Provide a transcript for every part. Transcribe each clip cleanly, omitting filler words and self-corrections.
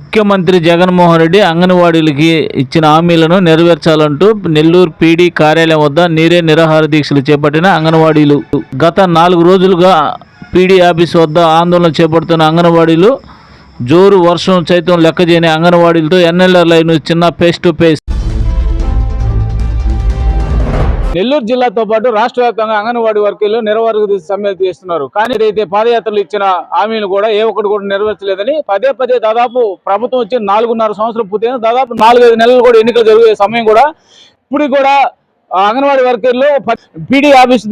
ముఖ్యమంత్రి జగన్మోహన్ రెడ్డి అంగన్వాడీలకి ఇచ్చిన హామీలను నెరవేర్చాలంటూ నెల్లూరు పీడీ కార్యాలయం వద్ద నీరే నిరాహార దీక్షలు చేపట్టిన అంగన్వాడీలు. గత 4 రోజులుగా పీడీ ఆఫీస్ వద్ద ఆందోళన చేపడుతున్న అంగన్వాడీలు జోరు వర్షం సైతం లెక్కజేయని అంగన్వాడీలతో ఎన్ఎల్ఆర్ లైవ్ చిన్న ఫేస్ టు ఫేస్. నెల్లూరు జిల్లాతో పాటు రాష్ట్ర వ్యాప్తంగా అంగన్వాడీ వర్కర్లు నిరవధిక సమ్మె చేస్తున్నారు. కానీ అయితే పాదయాత్రలు ఇచ్చిన హామీలు కూడా ఏ ఒక్కటి కూడా నెరవేర్చలేదని పదే దాదాపు ప్రభుత్వం వచ్చి 4.5 సంవత్సరం పూర్తయిన దాదాపు 4-5 నెలలు కూడా ఎన్నికలు జరిగే సమయం కూడా ఇప్పుడు కూడా అంగన్వాడీ వర్కర్లు పీడీ ఆఫీస్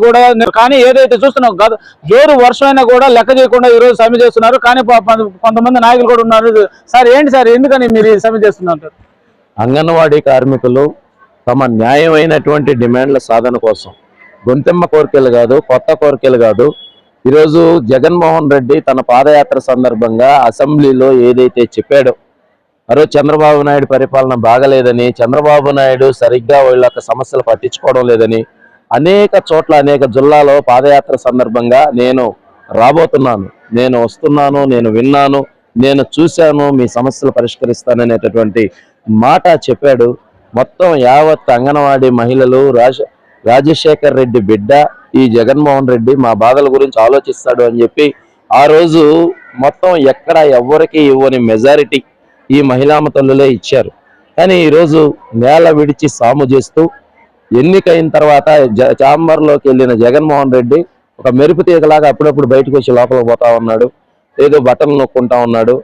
కూడా కానీ ఏదైతే చూస్తున్నాం జోరు వర్షమైనా కూడా లెక్క చేయకుండా ఈరోజు సమ్మె చేస్తున్నారు. కానీ కొంతమంది నాయకులు కూడా ఉన్నారు. సార్ ఏంటి సార్ ఎందుకని మీరు సమ్మె చేస్తున్నారు? అంగన్వాడీ కార్మికులు తమ న్యాయమైనటువంటి డిమాండ్ల సాధన కోసం గొంతెమ్మ కోరికలు కాదు, కొత్త కోరికలు కాదు. ఈరోజు జగన్మోహన్ రెడ్డి తన పాదయాత్ర సందర్భంగా అసెంబ్లీలో ఏదైతే చెప్పాడో, మరో చంద్రబాబు నాయుడు పరిపాలన బాగలేదని, చంద్రబాబు నాయుడు సరిగ్గా వీళ్ళ సమస్యలు పట్టించుకోవడం లేదని అనేక చోట్ల అనేక జిల్లాలో పాదయాత్ర సందర్భంగా నేను రాబోతున్నాను, నేను వస్తున్నాను, నేను విన్నాను, నేను చూశాను, మీ సమస్యలు పరిష్కరిస్తాననేటటువంటి మాట చెప్పాడు. మొత్తం యావత్ అంగన్వాడీ మహిళలు రాజశేఖర్ రెడ్డి బిడ్డ ఈ జగన్మోహన్ రెడ్డి మా బాధల గురించి ఆలోచిస్తాడు అని చెప్పి ఆ రోజు మొత్తం ఎక్కడ ఎవ్వరికి ఇవ్వని మెజారిటీ ఈ మహిళామ తల్లులే ఇచ్చారు. కానీ ఈరోజు నేల విడిచి సాము చేస్తూ ఎన్నికైన తర్వాత ఛాంబర్లోకి వెళ్ళిన జగన్మోహన్ రెడ్డి ఒక మెరుపు తీగలాగా అప్పుడప్పుడు బయటకు వచ్చి లోపలికి పోతా ఉన్నాడు, ఏదో బటన్లు నొక్కుంటా ఉన్నాడు.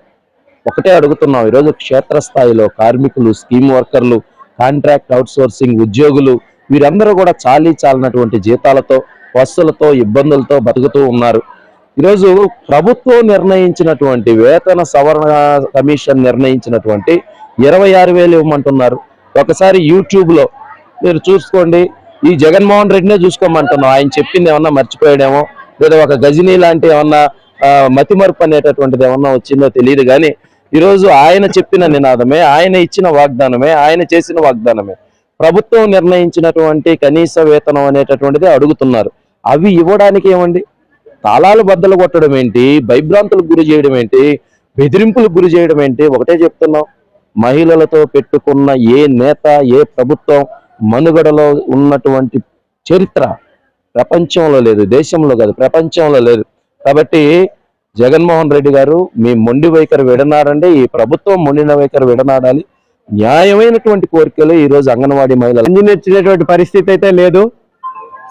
ఒకటే అడుగుతున్నాం, ఈరోజు క్షేత్రస్థాయిలో కార్మికులు, స్కీమ్ వర్కర్లు, కాంట్రాక్ట్ అవుట్సోర్సింగ్ ఉద్యోగులు వీరందరూ కూడా చాలినటువంటి జీతాలతో, వస్తువులతో, ఇబ్బందులతో బతుకుతూ ఉన్నారు. ఈరోజు ప్రభుత్వం నిర్ణయించినటువంటి వేతన సవరణ కమిషన్ నిర్ణయించినటువంటి 26,000 ఇవ్వమంటున్నారు. ఒకసారి యూట్యూబ్లో మీరు చూసుకోండి, ఈ జగన్మోహన్ రెడ్డినే చూసుకోమంటున్నాం. ఆయన చెప్పింది ఏమన్నా మర్చిపోయాడేమో, లేదా ఒక గజనీ లాంటి ఏమన్నా మతిమరుపు అనేటటువంటిది ఏమన్నా వచ్చిందో తెలియదు. కానీ ఈరోజు ఆయన చెప్పిన నినాదమే, ఆయన ఇచ్చిన వాగ్దానమే, ఆయన చేసిన వాగ్దానమే, ప్రభుత్వం నిర్ణయించినటువంటి కనీస వేతనం అనేటటువంటిది అడుగుతున్నారు. అవి ఇవ్వడానికి ఏమండి, తాళాలు బద్దలు కొట్టడం ఏంటి, భయభ్రాంతులకు గురి చేయడం ఏంటి, బెదిరింపులకు గురి చేయడం ఏంటి? ఒకటే చెప్తున్నాం, మహిళలతో పెట్టుకున్న ఏ నేత, ఏ ప్రభుత్వం మనుగడలో ఉన్నటువంటి చరిత్ర ప్రపంచంలో లేదు, దేశంలో కాదు ప్రపంచంలో లేదు. కాబట్టి జగన్మోహన్ రెడ్డి గారు మీ మొండి వైఖరి విడనాడండి, ఈ ప్రభుత్వం మొండిన వైఖరి విడనాడాలి. న్యాయమైనటువంటి కోరికలు ఈరోజు అంగన్వాడీ మహిళలు అందించినటువంటి పరిస్థితి అయితే లేదు.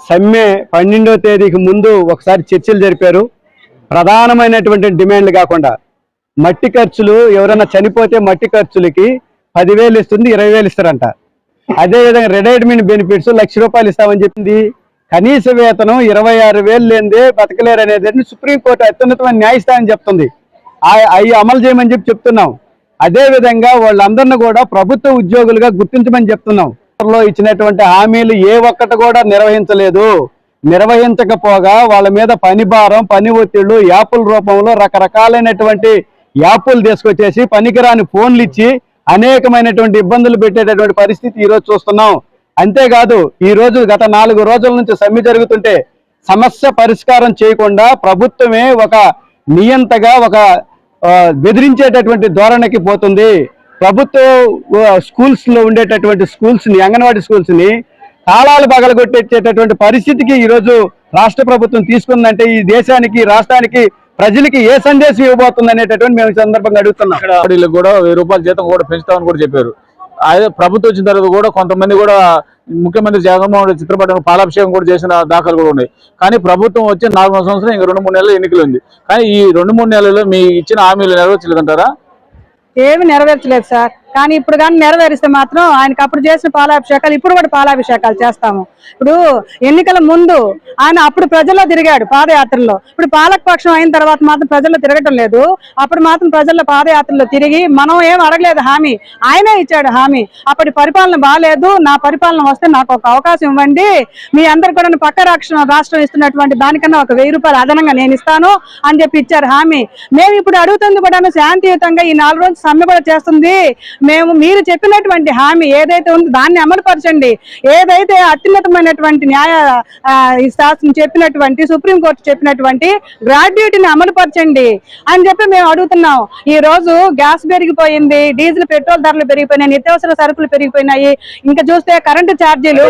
సమ్మె 12వ తేదీకి ముందు ఒకసారి చర్చలు జరిపారు. ప్రధానమైనటువంటి డిమాండ్లు కాకుండా మట్టి ఖర్చులు, ఎవరైనా చనిపోతే మట్టి ఖర్చులకి 10,000 ఇస్తుంది, 20,000 ఇస్తారంట. అదేవిధంగా రిటైర్మెంట్ బెనిఫిట్స్ 1,00,000 రూపాయలు ఇస్తామని చెప్పింది. కనీస వేతనం 26,000 లేనిదే బతకలేరు అనేది సుప్రీంకోర్టు అత్యున్నతమైన న్యాయస్థానం చెప్తుంది. అవి అమలు చేయమని చెప్తున్నాం. అదేవిధంగా వాళ్ళందరినీ కూడా ప్రభుత్వ ఉద్యోగులుగా గుర్తించమని చెప్తున్నాం. ఇచ్చినటువంటి హామీలు ఏ ఒక్కటి కూడా నిర్వహించలేదు. నిర్వహించకపోగా వాళ్ళ మీద పని భారం, పని ఒత్తిళ్లు, యాప్ల రూపంలో రకరకాలైనటువంటి యాప్లు తీసుకొచ్చేసి పనికిరాని ఫోన్లు ఇచ్చి అనేకమైనటువంటి ఇబ్బందులు పెట్టేటటువంటి పరిస్థితి ఈరోజు చూస్తున్నాం. అంతేకాదు ఈరోజు గత 4 రోజుల నుంచి సమ్మె జరుగుతుంటే సమస్య పరిష్కారం చేయకుండా ప్రభుత్వమే ఒక నియంతగా ఒక బెదిరించేటటువంటి ధోరణికి పోతుంది. ప్రభుత్వ స్కూల్స్లో ఉండేటటువంటి స్కూల్స్ని, అంగన్వాడీ స్కూల్స్ని తాళాలు పగలగొట్టేటటువంటి పరిస్థితికి ఈరోజు రాష్ట్ర ప్రభుత్వం తీసుకుందంటే ఈ దేశానికి, రాష్ట్రానికి, ప్రజలకి ఏ సందేశం ఇవ్వబోతుంది అనేటటువంటి మేము సందర్భంగా అడుగుతున్నాం. వీళ్ళకి కూడా 1,000 రూపాయల జీతం కూడా పెంచుతామని కూడా చెప్పారు. ప్రభుత్వం వచ్చిన తర్వాత కూడా కొంతమంది కూడా ముఖ్యమంత్రి జగన్మోహన్ రెడ్డి చిత్రపటం పాలాభిషేకం కూడా చేసిన దాఖలు కూడా ఉన్నాయి. కానీ ప్రభుత్వం వచ్చి 4 సంవత్సరం ఇంకా 2-3 నెలలు ఎన్నికలు ఉంది. కానీ ఈ 2-3 నెలల్లో మీ ఇచ్చిన హామీలు నెరవేర్చలేదంటారా? ఏమి నెరవేర్చలేదు సార్. కానీ ఇప్పుడు కానీ నెరవేరిస్తే మాత్రం ఆయనకు అప్పుడు చేసిన పాలాభిషేకాలు ఇప్పుడు కూడా పాలాభిషేకాలు చేస్తాము. ఇప్పుడు ఎన్నికల ముందు ఆయన అప్పుడు ప్రజల్లో తిరిగాడు పాదయాత్రలో. ఇప్పుడు పాలకపక్షం అయిన తర్వాత మాత్రం ప్రజల్లో తిరగటం లేదు. అప్పుడు మాత్రం ప్రజల్లో పాదయాత్రలో తిరిగి మనం ఏం అడగలేదు, హామీ ఆయనే ఇచ్చాడు. హామీ అప్పటి పరిపాలన బాగాలేదు, నా పరిపాలన వస్తే నాకు ఒక అవకాశం ఇవ్వండి, మీ అందరు కూడా పక్క రాష్ట్రం ఇస్తున్నటువంటి దానికన్నా ఒక 1,000 రూపాయలు అదనంగా నేను ఇస్తాను అని చెప్పి ఇచ్చారు హామీ. మేము ఇప్పుడు అడుగుతుంది కూడా శాంతియుతంగా ఈ 4 రోజులు సమ్మె కూడా చేస్తుంది. మీరు చెప్పినటువంటి హామీ ఏదైతే ఉందో దాన్ని అమలుపరచండి. ఏదైతే అత్యున్నతమైనటువంటి న్యాయ శాస్త్రం చెప్పినటువంటి సుప్రీంకోర్టు చెప్పినటువంటి గ్రాడ్యుయేటీని అమలుపరచండి అని చెప్పి మేము అడుగుతున్నాం. ఈ రోజు గ్యాస్ పెరిగిపోయింది, డీజిల్ పెట్రోల్ ధరలు పెరిగిపోయినాయి, నిత్యావసర సరుకులు పెరిగిపోయినాయి, ఇంకా చూస్తే కరెంటు ఛార్జీలు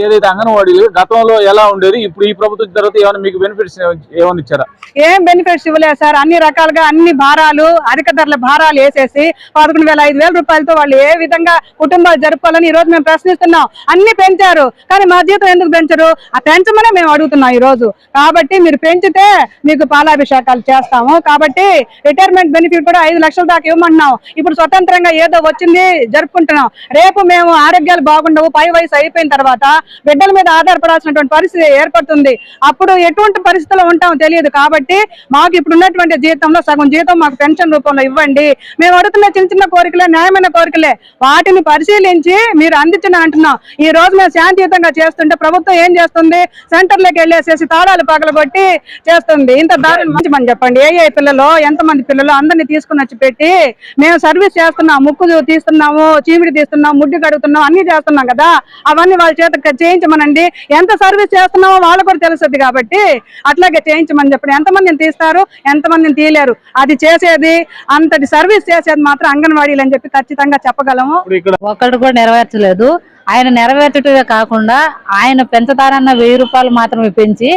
ఏదైతే అంగన్వాడీలు గతంలో ఎలా ఉండేది, ఇప్పుడు ఈ ప్రభుత్వం తర్వాత ఏమైనా మీకు బెనిఫిట్స్ ఏమైనా ఇచ్చారా? ఏం బెనిఫిట్స్ ఇవ్వలేదు సార్. అన్ని రకాలుగా అన్ని భారాలు, అధిక ధరల భారాలు వేసేసి 11,000-5,000 రూపాయలతో వాళ్ళు ఏ విధంగా కుటుంబాలు జరుపుకోవాలని ఈ రోజు మేము ప్రశ్నిస్తున్నాం. అన్ని పెంచారు, కానీ మా జీతం ఎందుకు పెంచరు? ఆ పెంచమనే మేము అడుగుతున్నాం ఈ రోజు. కాబట్టి మీరు పెంచితే మీకు పాలాభిషేకాలు చేస్తాము. కాబట్టి రిటైర్మెంట్ బెనిఫిట్ కూడా 5 లక్షల దాకా ఇవ్వమంటున్నాం. ఇప్పుడు స్వతంత్రంగా ఏదో వచ్చింది జరుపుకుంటున్నాం. రేపు మేము ఆరోగ్యాలు బాగుండవు, పై వయసు అయిపోయిన తర్వాత బిడ్డల మీద ఆధారపడాల్సినటువంటి పరిస్థితి ఏర్పడుతుంది. అప్పుడు ఎటువంటి పరిస్థితుల్లో ఉంటామో తెలియదు. కాబట్టి మాకు ఇప్పుడు ఉన్నటువంటి జీతంలో సగం జీతం మాకు పెన్షన్ రూపంలో ఇవ్వండి. మేము అడుగుతున్న చిన్న చిన్న కోరికలే, న్యాయమైన కోరికలే, వాటిని పరిశీలించి మీరు అందించండి అంటున్నాం. ఈ రోజు మేము శాంతియుతంగా చేస్తుంటే ప్రభుత్వం ఏం చేస్తుంది? సెంటర్లోకి వెళ్ళేసేసి తాళాలు పగలగొట్టి చేస్తుంది. ఇంత దారుణం మంచి చెప్పండి. ఏ పిల్లలు, ఎంతమంది పిల్లలు అందరినీ తీసుకుని వచ్చి పెట్టి మేము సర్వీస్ చేస్తున్నాం. ముక్కు తీస్తున్నాము, చీమిడి తీస్తున్నాం, ముడ్డు కడుగుతున్నాం, అన్ని చేస్తున్నాం కదా. అవన్నీ వాళ్ళ చేత చేయించమనండి. ఎంత సర్వీస్ చేస్తున్నామో వాళ్ళు కూడా తెలుస్తుంది. కాబట్టి అట్లాగే చేయించమని చెప్పండి. ఎంతమందిని తీస్తారు, ఎంతమందిని తీయలేరు. అది చేసేది, అంతటి సర్వీస్ చేసేది మాత్రం అంగన్వాడీలు అని చెప్పి ఖచ్చితంగా చెప్పగలము. ఒక్కడు కూడా నెరవేర్చలేదు. ఆయన నెరవేర్చటమే కాకుండా ఆయన పెంచుతారన్న 1000 రూపాయలు మాత్రమే పెంచి,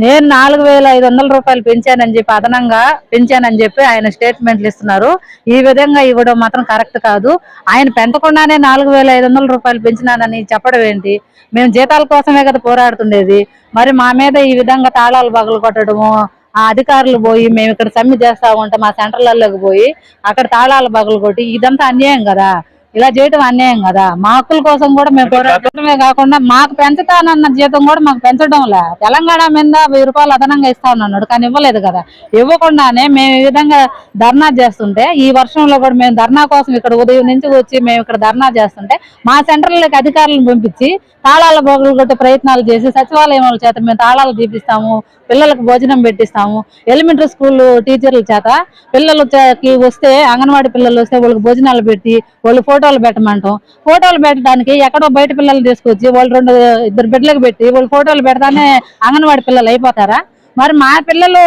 నేను 4,500 రూపాయలు పెంచానని చెప్పి, అదనంగా పెంచానని చెప్పి ఆయన స్టేట్మెంట్లు ఇస్తున్నారు. ఈ విధంగా ఇవ్వడం మాత్రం కరెక్ట్ కాదు. ఆయన పెంచకుండానే 4,500 రూపాయలు పెంచినానని చెప్పడం ఏంటి? మేము జీతాల కోసమే కదా పోరాడుతుండేది. మరి మా మీద ఈ విధంగా తాళాలు పగలు కొట్టడము, ఆ అధికారులు పోయి మేము ఇక్కడ సమ్మె చేస్తా ఉంటే మా సెంటర్లలోకి పోయి అక్కడ తాళాలు పగలు కొట్టి, ఇదంతా అన్యాయం కదా. ఇలా చేయటం అన్యాయం కదా. మా హక్కుల కోసం కూడా మేము పోరాడటమే కాకుండా మాకు పెంచుతానన్న జీతం కూడా మాకు పెంచడంలే. తెలంగాణ మీద 1000 రూపాయలు అదనంగా ఇస్తానన్నాడు, కానీ ఇవ్వలేదు కదా. ఇవ్వకుండానే మేము ఈ విధంగా ధర్నా చేస్తుంటే, ఈ వర్షంలో కూడా మేము ధర్నా కోసం ఇక్కడ ఉదయం నుంచి వచ్చి మేము ఇక్కడ ధర్నా చేస్తుంటే మా సెంటర్లకి అధికారులను పంపించి తాళాల బొగలు కొట్టే ప్రయత్నాలు చేసి సచివాలయం వాళ్ళ చేత మేము తాళాలు తీపిస్తాము, పిల్లలకు భోజనం పెట్టిస్తాము. ఎలిమెంటరీ స్కూల్ టీచర్ల చేత పిల్లలకి వస్తే, అంగన్వాడీ పిల్లలు వస్తే వాళ్ళకి భోజనాలు పెట్టి వాళ్ళు ఫోటోలు పెట్టమంటాం. ఫోటోలు పెట్టడానికి ఎక్కడో బయట పిల్లలు తీసుకొచ్చి వాళ్ళు 2-2 బిడ్డలకు పెట్టి వాళ్ళు ఫోటోలు పెడతానే అంగన్వాడీ పిల్లలు అయిపోతారా? మరి మా పిల్లలు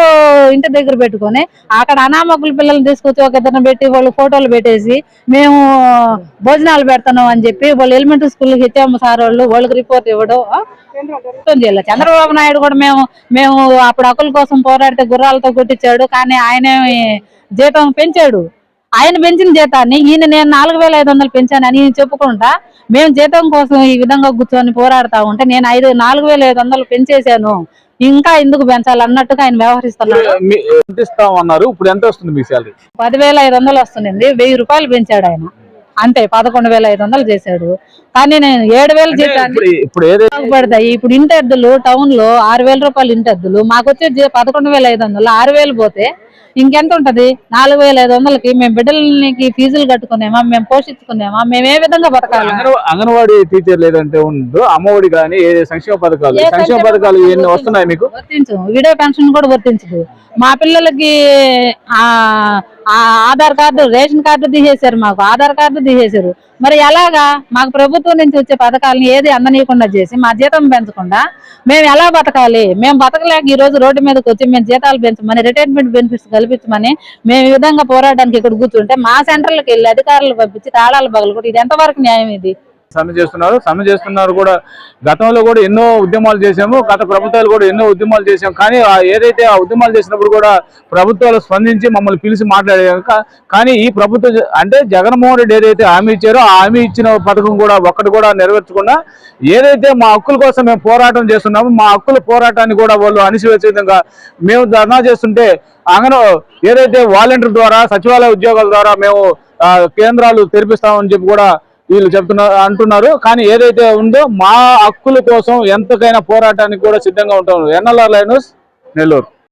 ఇంటి దగ్గర పెట్టుకొని అక్కడ అనామకుల పిల్లల్ని తీసుకొచ్చి ఒక ఇద్దరిని పెట్టి వాళ్ళు ఫోటోలు పెట్టేసి మేము భోజనాలు పెడతాం అని చెప్పి వాళ్ళు ఎలిమెంటరీ స్కూల్కి హెచ్ఎం సార్ వాళ్ళకి రిపోర్ట్ ఇవ్వడం చేయాలి. చంద్రబాబు నాయుడు కూడా మేము అప్పుడు హక్కుల కోసం పోరాడితే గుర్రాలతో కొట్టించాడు, కానీ ఆయన జీతం పెంచాడు. ఆయన పెంచిన జీతాన్ని ఈయన నేను 4,500 పెంచానని చెప్పుకుంటా మేము జీతం కోసం ఈ విధంగా కూర్చొని పోరాడుతా ఉంటే నేను 4,500 పెంచేశాను, ఇంకా ఎందుకు పెంచాలి అన్నట్టుగా ఆయన వ్యవహరిస్తున్నారు. ఇప్పుడు ఎంత వస్తుంది మీ శాలరీ? 10,500 వస్తుంది. 1000 రూపాయలు పెంచాడు ఆయన, అంతే. 11,500 చేశాడు. కానీ నేను 7,000 జీతాన్ని పడతాయి. ఇప్పుడు ఇంటెద్దులు టౌన్ లో 6,000 రూపాయలు ఇంటెద్దులు, మాకు వచ్చే 11,500, 6,000 పోతే ఇంకెంత ఉంటది? 4,500కి మేము బిడ్డలకి ఫీజులు కట్టుకునేమా, మేము పోషించుకునేమా, మేము ఏ విధంగా బతకాలి? అంగన్వాడీ టీచర్ లేదంటే ఉందో అమ్మఒడి కానీ సంక్షేమ పథకాలు ఎన్ని వస్తున్నాయి మీకు? వర్తించు. వీడియో పెన్షన్ కూడా వర్తించదు. మా పిల్లలకి ఆధార్ కార్డు, రేషన్ కార్డు తీసేశారు, మాకు ఆధార్ కార్డు తీసేశారు. మరి ఎలాగా? మాకు ప్రభుత్వం నుంచి వచ్చే పథకాలను ఏది అందనీయకుండా చేసి మా జీతం పెంచకుండా మేము ఎలా బతకాలి? మేము బతకలేక ఈ రోజు రోడ్డు మీదకి వచ్చి మేము జీతాలు పెంచమని, రిటైర్మెంట్ బెనిఫిట్స్ కల్పించమని మేము ఈ విధంగా పోరాడడానికి ఇక్కడ కూర్చుంటే మా సెంటర్లకు వెళ్ళి అధికారులు పంపించి తాళాలు పగలగొట్టి ఇది ఎంతవరకు న్యాయం? ఇది సమ్మె చేస్తున్నారు కూడా. గతంలో కూడా ఎన్నో ఉద్యమాలు చేశాము, గత ప్రభుత్వాలు కూడా ఎన్నో ఉద్యమాలు చేశాము. కానీ ఏదైతే ఆ ఉద్యమాలు చేసినప్పుడు కూడా ప్రభుత్వాలు స్పందించి మమ్మల్ని పిలిచి మాట్లాడారు. కానీ ఈ ప్రభుత్వం అంటే జగన్మోహన్ రెడ్డి ఏదైతే హామీ ఇచ్చారో ఆ హామీ ఇచ్చిన పథకం కూడా ఒక్కటి కూడా నెరవేర్చకుండా ఏదైతే మా హక్కుల కోసం మేము పోరాటం చేస్తున్నామో మా హక్కుల పోరాటాన్ని కూడా వాళ్ళు అణిచివేసే విధంగా మేము ధర్నా చేస్తుంటే ఏదైతే వాలంటీర్ ద్వారా, సచివాలయ ఉద్యోగాల ద్వారా మేము కేంద్రాలు తెరిపిస్తామని చెప్పి కూడా వీళ్ళు అంటున్నారు. కానీ ఏదైతే ఉందో మా హక్కుల కోసం ఎంతకైనా పోరాటానికి కూడా సిద్ధంగా ఉంటాం. NLR live news, Nellore.